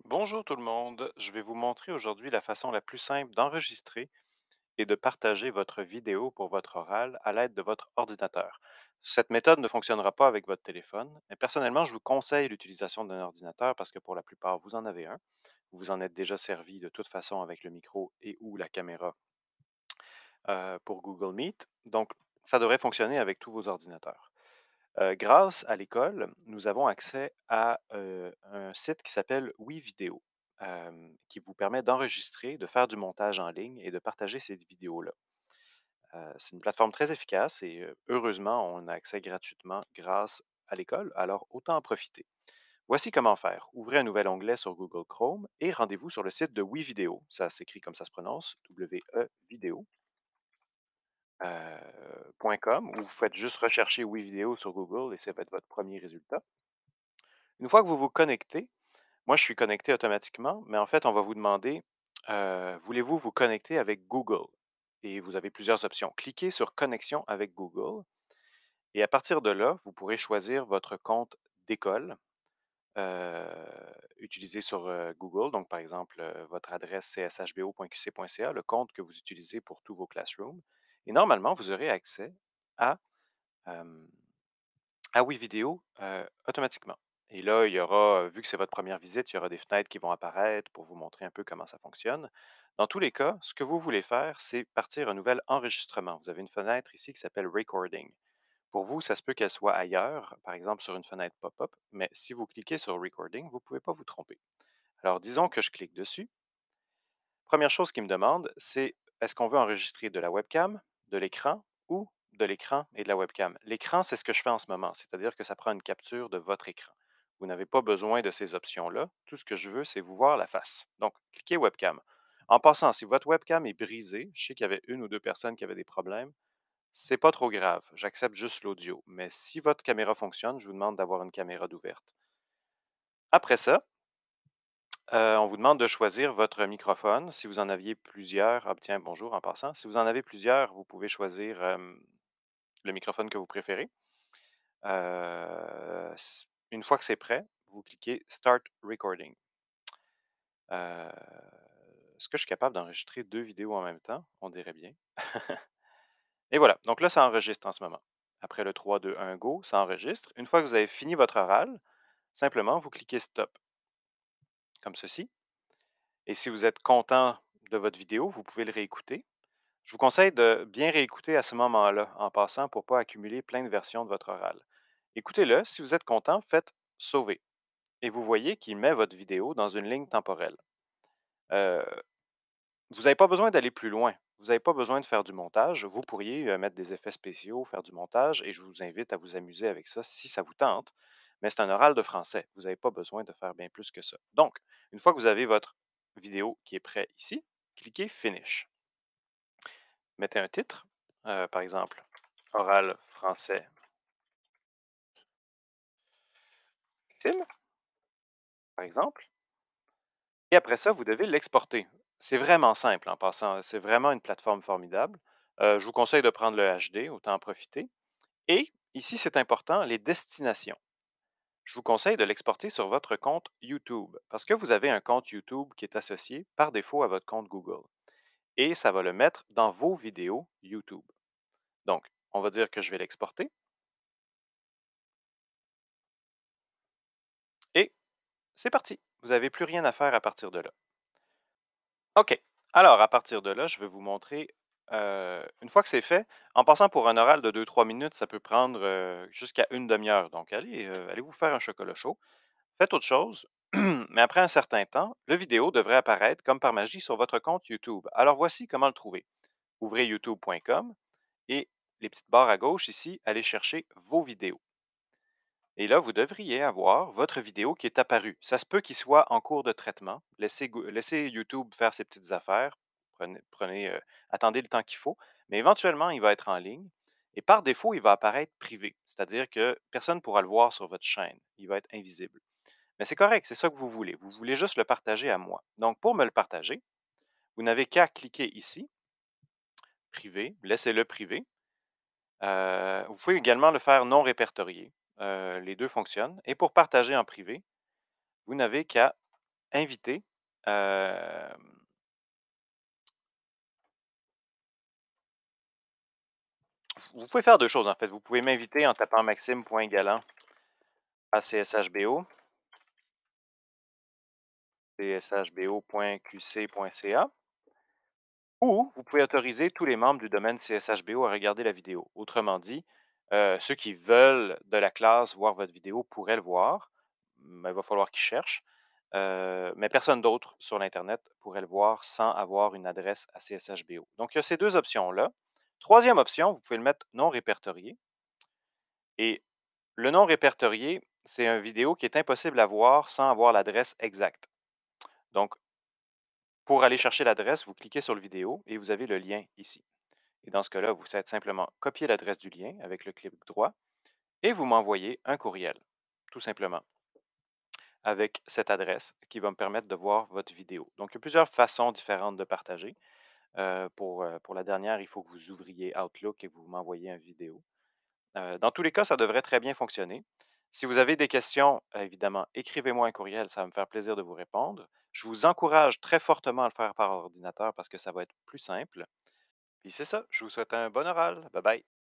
Bonjour tout le monde, je vais vous montrer aujourd'hui la façon la plus simple d'enregistrer et de partager votre vidéo pour votre oral à l'aide de votre ordinateur. Cette méthode ne fonctionnera pas avec votre téléphone, mais personnellement, je vous conseille l'utilisation d'un ordinateur parce que pour la plupart, vous en avez un. Vous vous en êtes déjà servi de toute façon avec le micro et ou la caméra pour Google Meet. Donc, ça devrait fonctionner avec tous vos ordinateurs. Grâce à l'école, nous avons accès à un site qui s'appelle WeVideo, qui vous permet d'enregistrer, de faire du montage en ligne et de partager ces vidéos-là. C'est une plateforme très efficace et heureusement, on a accès gratuitement grâce à l'école, alors autant en profiter. Voici comment faire. Ouvrez un nouvel onglet sur Google Chrome et rendez-vous sur le site de WeVideo. Ça s'écrit comme ça se prononce, W-E Vidéo. .com, ou vous faites juste rechercher WeVideo sur Google et ça va être votre premier résultat. Une fois que vous vous connectez, moi je suis connecté automatiquement, mais en fait, on va vous demander, voulez-vous vous connecter avec Google? Et vous avez plusieurs options. Cliquez sur Connexion avec Google et à partir de là, vous pourrez choisir votre compte d'école euh, utilisé sur Google. Donc, par exemple, votre adresse cshbo.qc.ca, le compte que vous utilisez pour tous vos classrooms. Et normalement, vous aurez accès à, euh, ah oui, vidéo, automatiquement. Et là, il y aura, vu que c'est votre première visite, il y aura des fenêtres qui vont apparaître pour vous montrer un peu comment ça fonctionne. Dans tous les cas, ce que vous voulez faire, c'est partir un nouvel enregistrement. Vous avez une fenêtre ici qui s'appelle Recording. Pour vous, ça se peut qu'elle soit ailleurs, par exemple sur une fenêtre pop-up, mais si vous cliquez sur Recording, vous ne pouvez pas vous tromper. Alors, disons que je clique dessus. Première chose qu'il me demande, c'est est-ce qu'on veut enregistrer de la webcam, de l'écran ou de l'écran et de la webcam? L'écran, c'est ce que je fais en ce moment, c'est-à-dire que ça prend une capture de votre écran. Vous n'avez pas besoin de ces options-là. Tout ce que je veux, c'est vous voir la face. Donc, cliquez webcam. En passant, si votre webcam est brisée, je sais qu'il y avait une ou deux personnes qui avaient des problèmes, c'est pas trop grave. J'accepte juste l'audio. Mais si votre caméra fonctionne, je vous demande d'avoir une caméra d'ouverte. Après ça, on vous demande de choisir votre microphone. Si vous en aviez plusieurs, ah tiens, bonjour en passant. Si vous en avez plusieurs, vous pouvez choisir le microphone que vous préférez. Une fois que c'est prêt, vous cliquez Start Recording. Euh, Est-ce que je suis capable d'enregistrer deux vidéos en même temps? On dirait bien. Et voilà. Donc là, ça enregistre en ce moment. Après le 3, 2, 1, go, ça enregistre. Une fois que vous avez fini votre oral, simplement, vous cliquez Stop, comme ceci. Et si vous êtes content de votre vidéo, vous pouvez le réécouter. Je vous conseille de bien réécouter à ce moment-là, en passant, pour ne pas accumuler plein de versions de votre oral. Écoutez-le, si vous êtes content, faites sauver. Et vous voyez qu'il met votre vidéo dans une ligne temporelle. Euh, vous n'avez pas besoin d'aller plus loin. Vous n'avez pas besoin de faire du montage. Vous pourriez mettre des effets spéciaux, faire du montage, et je vous invite à vous amuser avec ça si ça vous tente. Mais c'est un oral de français. Vous n'avez pas besoin de faire bien plus que ça. Donc, une fois que vous avez votre vidéo qui est prêt ici, cliquez Finish. Mettez un titre, par exemple, oral français utile, par exemple. Et après ça, vous devez l'exporter. C'est vraiment simple en passant. C'est vraiment une plateforme formidable. Je vous conseille de prendre le HD, autant en profiter. Et ici, c'est important, les destinations. Je vous conseille de l'exporter sur votre compte YouTube parce que vous avez un compte YouTube qui est associé par défaut à votre compte Google. Et ça va le mettre dans vos vidéos YouTube. Donc, on va dire que je vais l'exporter. Et c'est parti. Vous n'avez plus rien à faire à partir de là. OK. Alors, à partir de là, je vais vous montrer, une fois que c'est fait, en passant pour un oral de 2-3 minutes, ça peut prendre jusqu'à une demi-heure. Donc, allez vous faire un chocolat chaud. Faites autre chose. Mais après un certain temps, le vidéo devrait apparaître comme par magie sur votre compte YouTube. Alors, voici comment le trouver. Ouvrez youtube.com et les petites barres à gauche ici, allez chercher vos vidéos. Et là, vous devriez avoir votre vidéo qui est apparue. Ça se peut qu'il soit en cours de traitement. Laissez YouTube faire ses petites affaires. Attendez le temps qu'il faut. Mais éventuellement, il va être en ligne. Et par défaut, il va apparaître privé. C'est-à-dire que personne ne pourra le voir sur votre chaîne. Il va être invisible. Mais c'est correct, c'est ça que vous voulez. Vous voulez juste le partager à moi. Donc, pour me le partager, vous n'avez qu'à cliquer ici, privé, laissez-le privé. Vous pouvez également le faire non répertorié. Les deux fonctionnent. Et pour partager en privé, vous n'avez qu'à inviter, hem, vous pouvez faire 2 choses, en fait. Vous pouvez m'inviter en tapant maxime.galant à CSHBO, cshbo.qc.ca. Ou vous pouvez autoriser tous les membres du domaine CSHBO à regarder la vidéo. Autrement dit, ceux qui veulent de la classe voir votre vidéo pourraient le voir, mais il va falloir qu'ils cherchent. Mais personne d'autre sur l'internet pourrait le voir sans avoir une adresse à CSHBO. Donc il y a ces 2 options-là. Troisième option, vous pouvez le mettre non répertorié et le non répertorié, c'est une vidéo qui est impossible à voir sans avoir l'adresse exacte. Donc pour aller chercher l'adresse, vous cliquez sur le vidéo et vous avez le lien ici. Et dans ce cas-là, vous faites simplement copier l'adresse du lien avec le clic droit et vous m'envoyez un courriel, tout simplement, avec cette adresse qui va me permettre de voir votre vidéo. Donc, il y a plusieurs façons différentes de partager. Pour la dernière, il faut que vous ouvriez Outlook et vous m'envoyez une vidéo. Dans tous les cas, ça devrait très bien fonctionner. Si vous avez des questions, évidemment, écrivez-moi un courriel, ça va me faire plaisir de vous répondre. Je vous encourage très fortement à le faire par ordinateur parce que ça va être plus simple. Puis c'est ça, je vous souhaite un bon oral. Bye bye.